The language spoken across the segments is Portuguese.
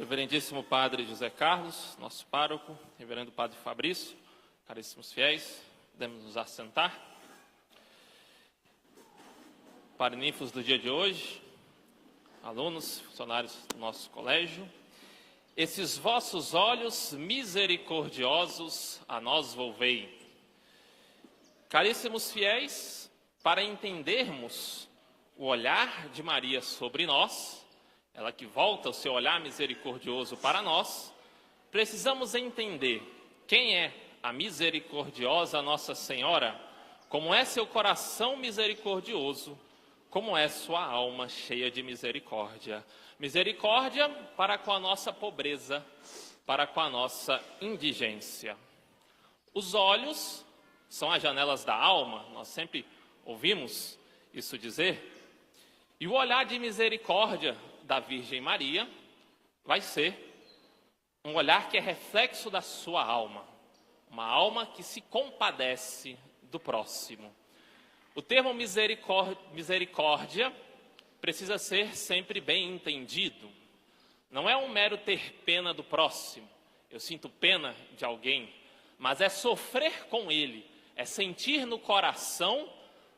Reverendíssimo Padre José Carlos, nosso pároco, Reverendo Padre Fabrício, caríssimos fiéis, podemos nos assentar. Paraninfos do dia de hoje, alunos, funcionários do nosso colégio, esses vossos olhos misericordiosos a nós volvei. Caríssimos fiéis, para entendermos o olhar de Maria sobre nós, ela que volta o seu olhar misericordioso para nós, precisamos entender quem é a misericordiosa Nossa Senhora, como é seu coração misericordioso, como é sua alma cheia de misericórdia. Misericórdia para com a nossa pobreza, para com a nossa indigência. Os olhos são as janelas da alma, nós sempre ouvimos isso dizer. E o olhar de misericórdia da Virgem Maria vai ser um olhar que é reflexo da sua alma, uma alma que se compadece do próximo. O termo misericórdia precisa ser sempre bem entendido. Não é um mero ter pena do próximo, eu sinto pena de alguém, mas é sofrer com ele, é sentir no coração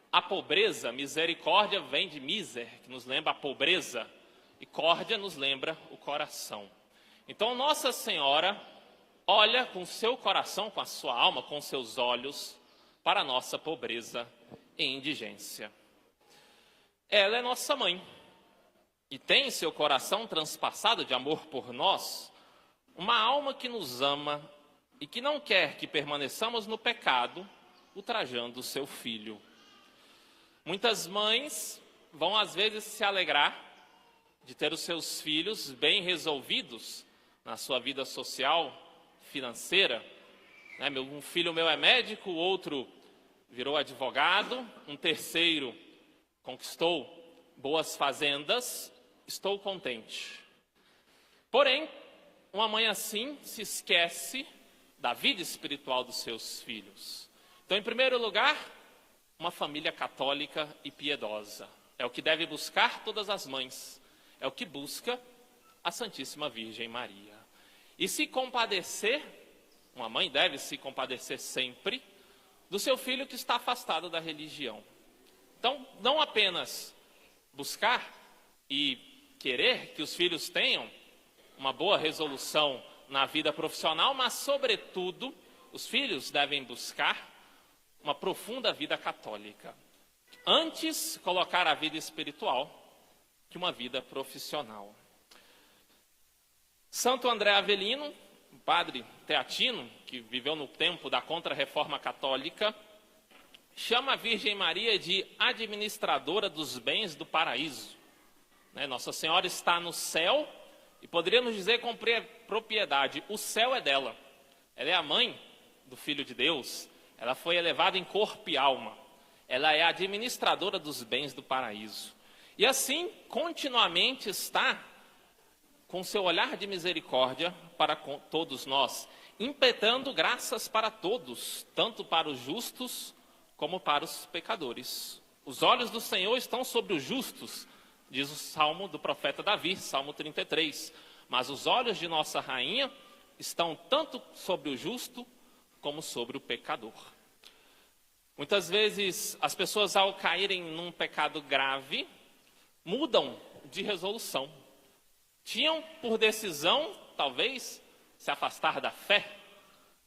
a pobreza. Misericórdia vem de miser, que nos lembra a pobreza, e córdia nos lembra o coração. Então Nossa Senhora olha com seu coração, com a sua alma, com seus olhos, para a nossa pobreza e indigência. Ela é nossa mãe e tem em seu coração transpassado de amor por nós uma alma que nos ama e que não quer que permaneçamos no pecado, ultrajando o seu filho. Muitas mães vão às vezes se alegrar de ter os seus filhos bem resolvidos na sua vida social, financeira. Um filho meu é médico, o outro virou advogado, um terceiro conquistou boas fazendas, estou contente. Porém, uma mãe assim se esquece da vida espiritual dos seus filhos. Então, em primeiro lugar, uma família católica e piedosa. É o que deve buscar todas as mães. É o que busca a Santíssima Virgem Maria. E se compadecer, uma mãe deve se compadecer sempre do seu filho que está afastado da religião. Então, não apenas buscar e querer que os filhos tenham uma boa resolução na vida profissional, mas, sobretudo, os filhos devem buscar uma profunda vida católica. Antes, colocar a vida espiritual que uma vida profissional. Santo André Avelino, um padre teatino, que viveu no tempo da Contra-Reforma Católica, chama a Virgem Maria de administradora dos bens do paraíso. Nossa Senhora está no céu e poderíamos dizer com propriedade, o céu é dela. Ela é a mãe do Filho de Deus, ela foi elevada em corpo e alma. Ela é a administradora dos bens do paraíso. E assim, continuamente está com seu olhar de misericórdia para todos nós, impetrando graças para todos, tanto para os justos como para os pecadores. Os olhos do Senhor estão sobre os justos, diz o salmo do profeta Davi, Salmo 33. Mas os olhos de nossa rainha estão tanto sobre o justo como sobre o pecador. Muitas vezes as pessoas, ao caírem num pecado grave, mudam de resolução. Tinham por decisão, talvez, se afastar da fé,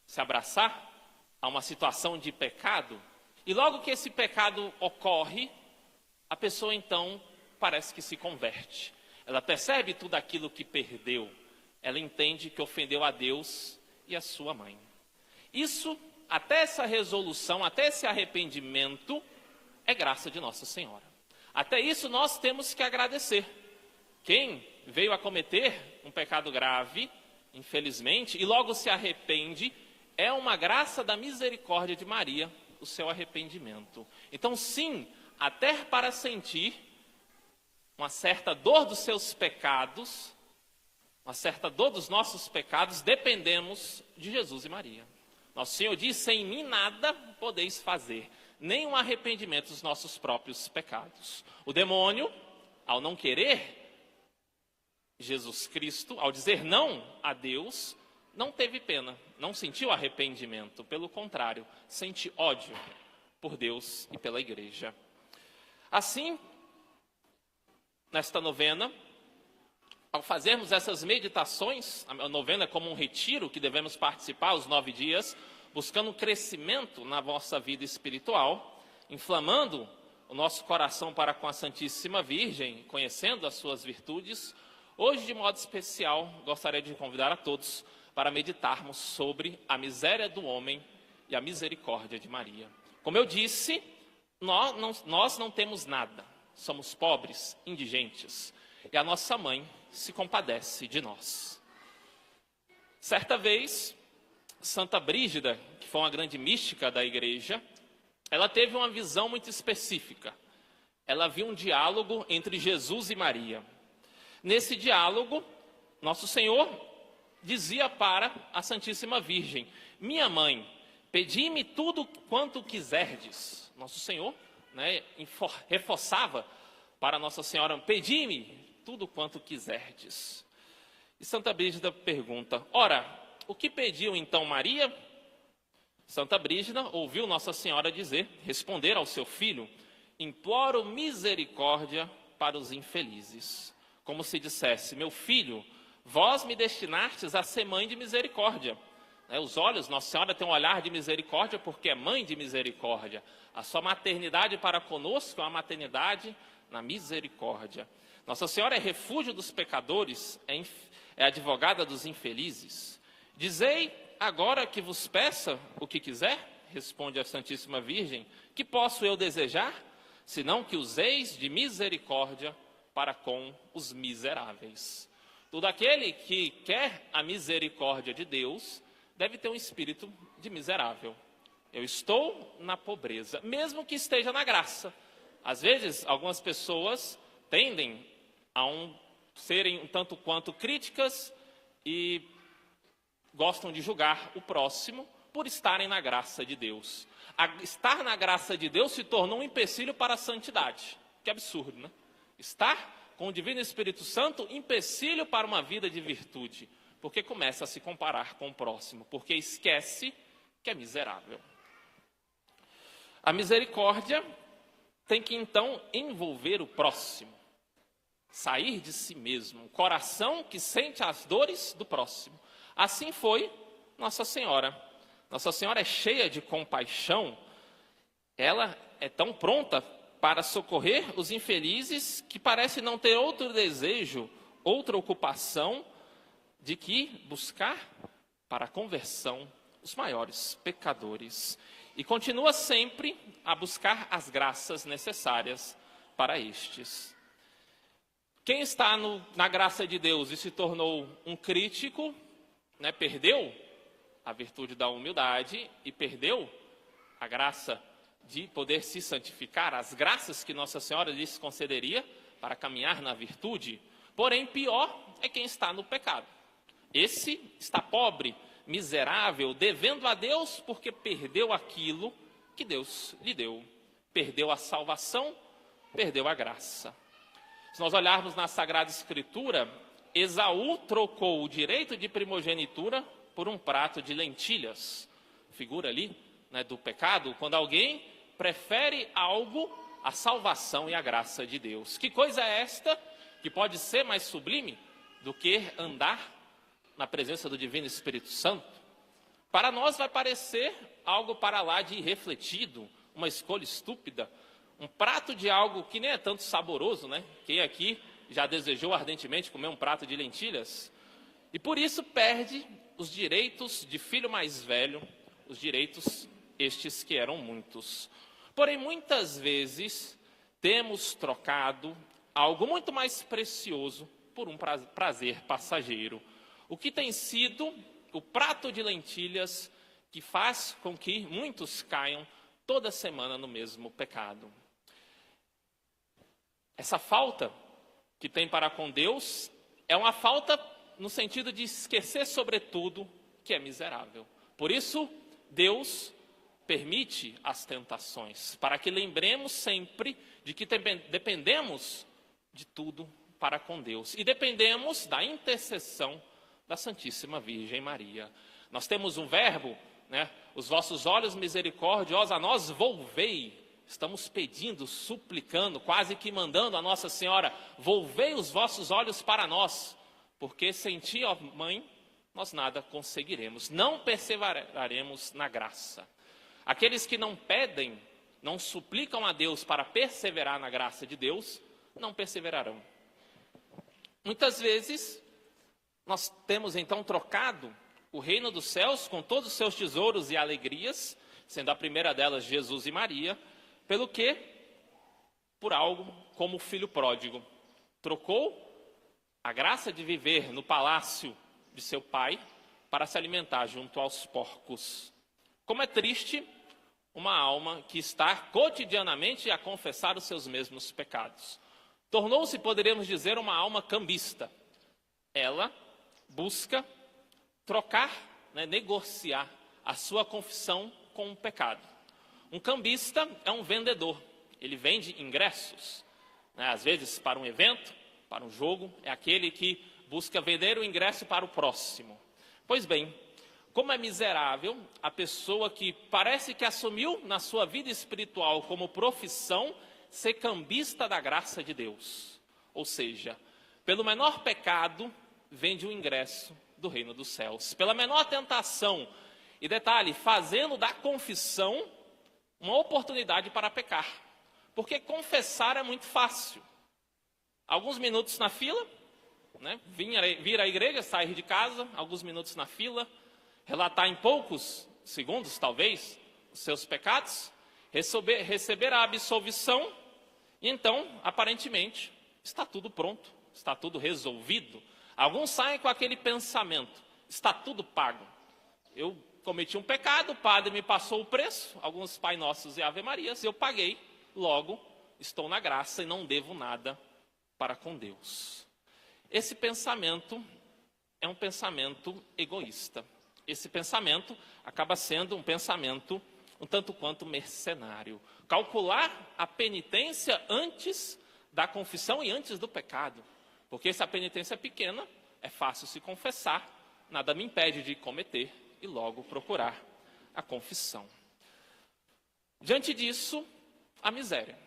se abraçar a uma situação de pecado. E logo que esse pecado ocorre, a pessoa então parece que se converte. Ela percebe tudo aquilo que perdeu. Ela entende que ofendeu a Deus e a sua mãe. Isso, até essa resolução, até esse arrependimento, é graça de Nossa Senhora. Até isso nós temos que agradecer. Quem veio a cometer um pecado grave, infelizmente, e logo se arrepende, é uma graça da misericórdia de Maria, o seu arrependimento. Então, sim, até para sentir uma certa dor dos seus pecados, uma certa dor dos nossos pecados, dependemos de Jesus e Maria. Nosso Senhor diz, sem mim nada podeis fazer, nem um arrependimento dos nossos próprios pecados. O demônio, ao não querer Jesus Cristo, ao dizer não a Deus, não teve pena, não sentiu arrependimento, pelo contrário, sente ódio por Deus e pela igreja. Assim, nesta novena, ao fazermos essas meditações, a novena é como um retiro que devemos participar os 9 dias, buscando um crescimento na nossa vida espiritual, inflamando o nosso coração para com a Santíssima Virgem, conhecendo as suas virtudes. Hoje, de modo especial, gostaria de convidar a todos para meditarmos sobre a miséria do homem e a misericórdia de Maria. Como eu disse, nós não temos nada, somos pobres, indigentes, e a nossa mãe se compadece de nós. Certa vez, Santa Brígida, que foi uma grande mística da igreja, ela teve uma visão muito específica. Ela viu um diálogo entre Jesus e Maria. Nesse diálogo, Nosso Senhor dizia para a Santíssima Virgem: minha mãe, pedi-me tudo quanto quiserdes. Nosso Senhor, reforçava para Nossa Senhora: pedi-me tudo quanto quiserdes. E Santa Brígida pergunta: ora, o que pediu então Maria? Santa Brígida ouviu Nossa Senhora responder ao seu filho: imploro misericórdia para os infelizes. Como se dissesse: meu filho, vós me destinastes a ser mãe de misericórdia. Os olhos, Nossa Senhora tem um olhar de misericórdia porque é mãe de misericórdia. A sua maternidade para conosco é uma maternidade na misericórdia. Nossa Senhora é refúgio dos pecadores, é advogada dos infelizes. Dizei agora que vos peça o que quiser, responde a Santíssima Virgem, que posso eu desejar, senão que useis de misericórdia para com os miseráveis. Todo aquele que quer a misericórdia de Deus deve ter um espírito de miserável. Eu estou na pobreza, mesmo que esteja na graça. Às vezes, algumas pessoas tendem a serem um tanto quanto críticas e gostam de julgar o próximo por estarem na graça de Deus. Estar na graça de Deus se tornou um empecilho para a santidade. Que absurdo, né? Estar com o Divino Espírito Santo, empecilho para uma vida de virtude, porque começa a se comparar com o próximo, porque esquece que é miserável. A misericórdia tem que então envolver o próximo, sair de si mesmo, um coração que sente as dores do próximo. Assim foi Nossa Senhora. Nossa Senhora é cheia de compaixão, ela é tão pronta para socorrer os infelizes que parece não ter outro desejo, outra ocupação de que buscar para a conversão os maiores pecadores. E continua sempre a buscar as graças necessárias para estes. Quem está na graça de Deus e se tornou um crítico, perdeu a virtude da humildade e perdeu a graça de poder se santificar, as graças que Nossa Senhora lhes concederia para caminhar na virtude. Porém, pior é quem está no pecado. Esse está pobre, miserável, devendo a Deus porque perdeu aquilo que Deus lhe deu. Perdeu a salvação, perdeu a graça. Se nós olharmos na Sagrada Escritura, Esaú trocou o direito de primogenitura por um prato de lentilhas. Figura ali, do pecado, quando alguém prefere algo à salvação e à graça de Deus. Que coisa é esta que pode ser mais sublime do que andar na presença do Divino Espírito Santo? Para nós vai parecer algo para lá de irrefletido, uma escolha estúpida, um prato de algo que nem é tanto saboroso, Quem aqui já desejou ardentemente comer um prato de lentilhas? E por isso perde os direitos de filho mais velho, os direitos estes que eram muitos. Porém, muitas vezes temos trocado algo muito mais precioso por um prazer passageiro. O que tem sido o prato de lentilhas que faz com que muitos caiam toda semana no mesmo pecado. Essa falta que tem para com Deus é uma falta no sentido de esquecer, sobretudo, que é miserável. Por isso, Deus permite as tentações, para que lembremos sempre de que dependemos de tudo para com Deus. E dependemos da intercessão da Santíssima Virgem Maria. Nós temos um verbo, né? Os vossos olhos misericordiosos a nós volvei. Estamos pedindo, suplicando, quase que mandando a Nossa Senhora, volvei os vossos olhos para nós, porque sem ti, ó Mãe, nós nada conseguiremos, não perseveraremos na graça. Aqueles que não pedem, não suplicam a Deus para perseverar na graça de Deus, não perseverarão. Muitas vezes, nós temos então trocado o reino dos céus com todos os seus tesouros e alegrias, sendo a primeira delas Jesus e Maria, pelo que? Por algo como o filho pródigo. Trocou a graça de viver no palácio de seu pai para se alimentar junto aos porcos. Como é triste uma alma que está cotidianamente a confessar os seus mesmos pecados. Tornou-se, poderíamos dizer, uma alma cambista. Ela busca trocar, negociar a sua confissão com o pecado. Um cambista é um vendedor, ele vende ingressos, às vezes para um evento, para um jogo, é aquele que busca vender o ingresso para o próximo. Pois bem, como é miserável a pessoa que parece que assumiu na sua vida espiritual como profissão ser cambista da graça de Deus. Ou seja, pelo menor pecado, vende o ingresso do reino dos céus. Pela menor tentação, e detalhe, fazendo da confissão uma oportunidade para pecar. Porque confessar é muito fácil. Alguns minutos na fila, vir à igreja, sair de casa, alguns minutos na fila, relatar em poucos segundos, talvez, os seus pecados, receber a absolvição, e então, aparentemente, está tudo pronto, está tudo resolvido. Alguns saem com aquele pensamento, está tudo pago. Eu cometi um pecado, o padre me passou o preço, alguns Pai Nossos e Ave Marias, eu paguei, logo estou na graça e não devo nada para com Deus. Esse pensamento é um pensamento egoísta. Esse pensamento acaba sendo um pensamento um tanto quanto mercenário. Calcular a penitência antes da confissão e antes do pecado. Porque se a penitência é pequena, é fácil se confessar, nada me impede de cometer e logo procurar a confissão. Diante disso, a miséria.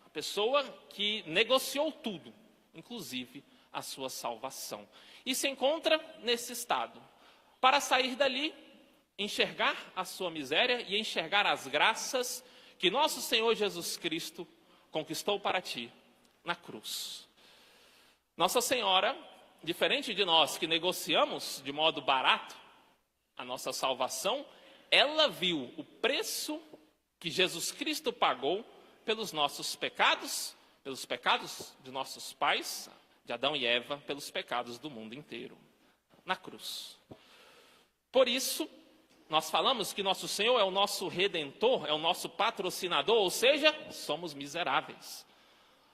A pessoa que negociou tudo, inclusive a sua salvação. E se encontra nesse estado. Para sair dali, enxergar a sua miséria e enxergar as graças que nosso Senhor Jesus Cristo conquistou para ti na cruz. Nossa Senhora, diferente de nós que negociamos de modo barato a nossa salvação, ela viu o preço que Jesus Cristo pagou pelos nossos pecados de nossos pais, de Adão e Eva, pelos pecados do mundo inteiro, na cruz. Por isso, nós falamos que nosso Senhor é o nosso Redentor, é o nosso patrocinador, ou seja, somos miseráveis.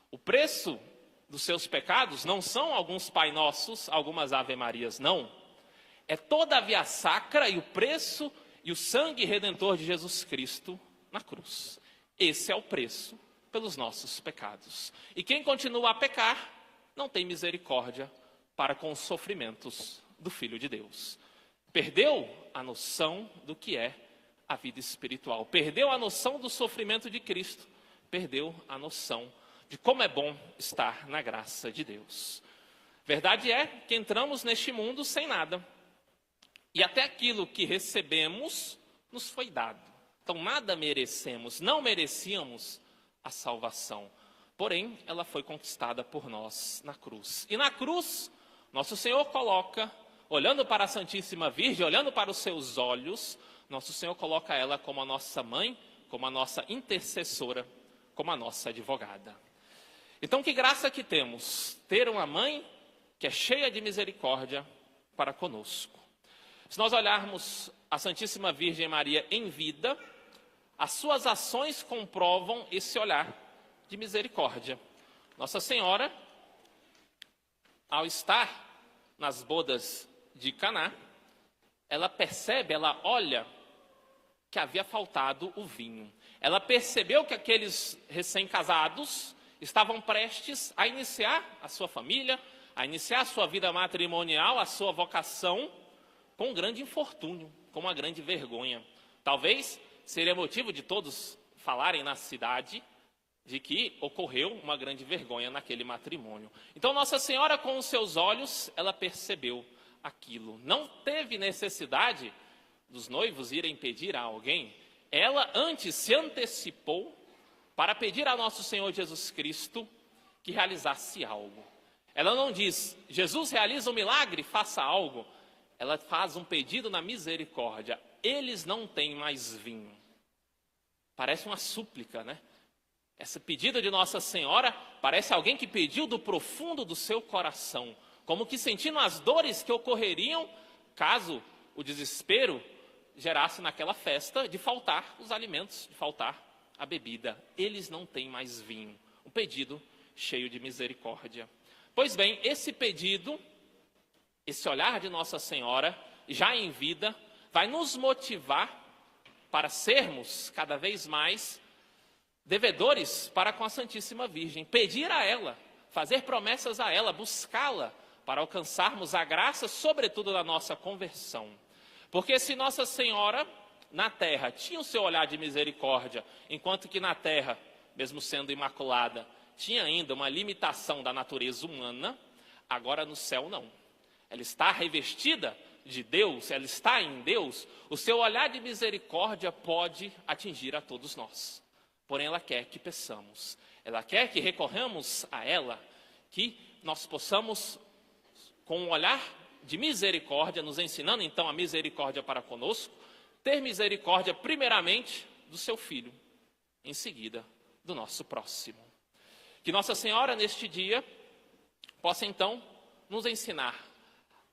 O preço dos seus pecados não são alguns Pai Nossos, algumas Ave Marias, não. É toda a via sacra e o preço e o sangue redentor de Jesus Cristo na cruz. Esse é o preço pelos nossos pecados. E quem continua a pecar, não tem misericórdia para com os sofrimentos do Filho de Deus. Perdeu a noção do que é a vida espiritual. Perdeu a noção do sofrimento de Cristo. Perdeu a noção de como é bom estar na graça de Deus. Verdade é que entramos neste mundo sem nada. E até aquilo que recebemos nos foi dado. Então nada merecemos, não merecíamos a salvação. Porém, ela foi conquistada por nós na cruz. E na cruz, nosso Senhor coloca, olhando para a Santíssima Virgem, olhando para os seus olhos, nosso Senhor coloca ela como a nossa mãe, como a nossa intercessora, como a nossa advogada. Então, que graça que temos, ter uma mãe que é cheia de misericórdia para conosco. Se nós olharmos a Santíssima Virgem Maria em vida, as suas ações comprovam esse olhar de misericórdia. Nossa Senhora, ao estar nas bodas de Caná, ela percebe, ela olha que havia faltado o vinho. Ela percebeu que aqueles recém-casados estavam prestes a iniciar a sua família, a iniciar a sua vida matrimonial, a sua vocação, com um grande infortúnio, com uma grande vergonha. Talvez seria motivo de todos falarem na cidade de que ocorreu uma grande vergonha naquele matrimônio. Então Nossa Senhora, com os seus olhos, ela percebeu aquilo. Não teve necessidade dos noivos irem pedir a alguém. Ela antes se antecipou para pedir a nosso Senhor Jesus Cristo que realizasse algo. Ela não diz, Jesus realiza um milagre, faça algo. Ela faz um pedido na misericórdia. Eles não têm mais vinho. Parece uma súplica, né? Esse pedido de Nossa Senhora parece alguém que pediu do profundo do seu coração, como que sentindo as dores que ocorreriam caso o desespero gerasse naquela festa de faltar os alimentos, de faltar a bebida. Eles não têm mais vinho. Um pedido cheio de misericórdia. Pois bem, esse pedido, esse olhar de Nossa Senhora, já em vida, vai nos motivar para sermos cada vez mais devedores para com a Santíssima Virgem. Pedir a ela, fazer promessas a ela, buscá-la para alcançarmos a graça, sobretudo da nossa conversão. Porque se Nossa Senhora, na terra, tinha o seu olhar de misericórdia, enquanto que na terra, mesmo sendo imaculada, tinha ainda uma limitação da natureza humana, agora no céu não. Ela está revestida de Deus, ela está em Deus, o seu olhar de misericórdia pode atingir a todos nós. Porém, ela quer que peçamos, ela quer que recorramos a ela, que nós possamos, com um olhar de misericórdia, nos ensinando então a misericórdia para conosco, ter misericórdia primeiramente do seu filho, em seguida do nosso próximo. Que Nossa Senhora, neste dia, possa então nos ensinar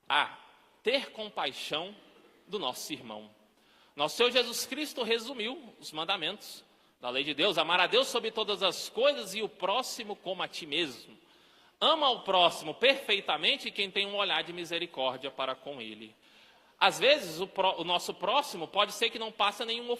a ter compaixão do nosso irmão. Nosso Senhor Jesus Cristo resumiu os mandamentos da lei de Deus: amar a Deus sobre todas as coisas e o próximo como a ti mesmo. Ama o próximo perfeitamente quem tem um olhar de misericórdia para com ele. Às vezes o nosso próximo pode ser que não passe nenhum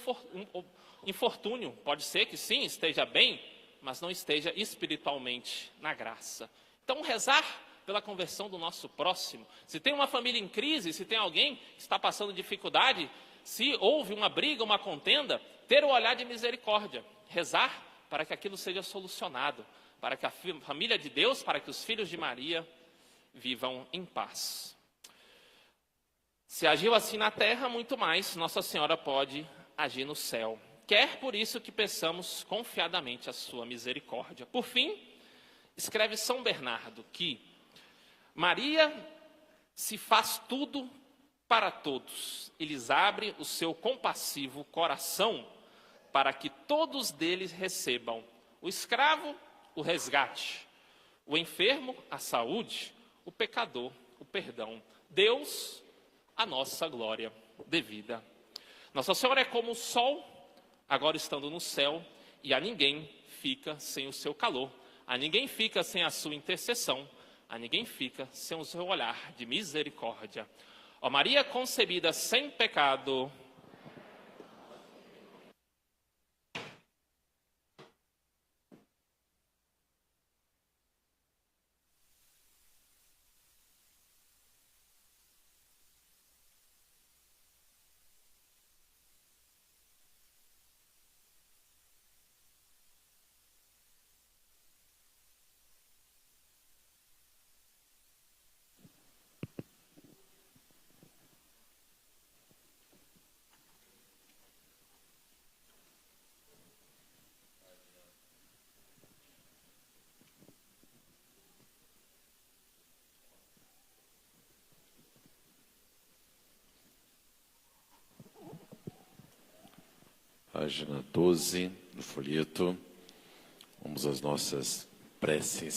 infortúnio, pode ser que sim, esteja bem, mas não esteja espiritualmente na graça. Então rezar pela conversão do nosso próximo. Se tem uma família em crise, se tem alguém que está passando dificuldade, se houve uma briga, uma contenda, ter o olhar de misericórdia, rezar para que aquilo seja solucionado, para que a família de Deus, para que os filhos de Maria vivam em paz. Se agiu assim na terra, muito mais Nossa Senhora pode agir no céu. Quer por isso que peçamos confiadamente a sua misericórdia. Por fim, escreve São Bernardo que Maria se faz tudo para todos e lhes abre o seu compassivo coração para que todos deles recebam o escravo, o resgate, o enfermo, a saúde, o pecador, o perdão. Deus, a nossa glória devida. Nossa Senhora é como o sol, agora estando no céu, e a ninguém fica sem o seu calor, a ninguém fica sem a sua intercessão, a ninguém fica sem o seu olhar de misericórdia. Ó Maria concebida sem pecado, Página 12 do folheto. Vamos às nossas preces.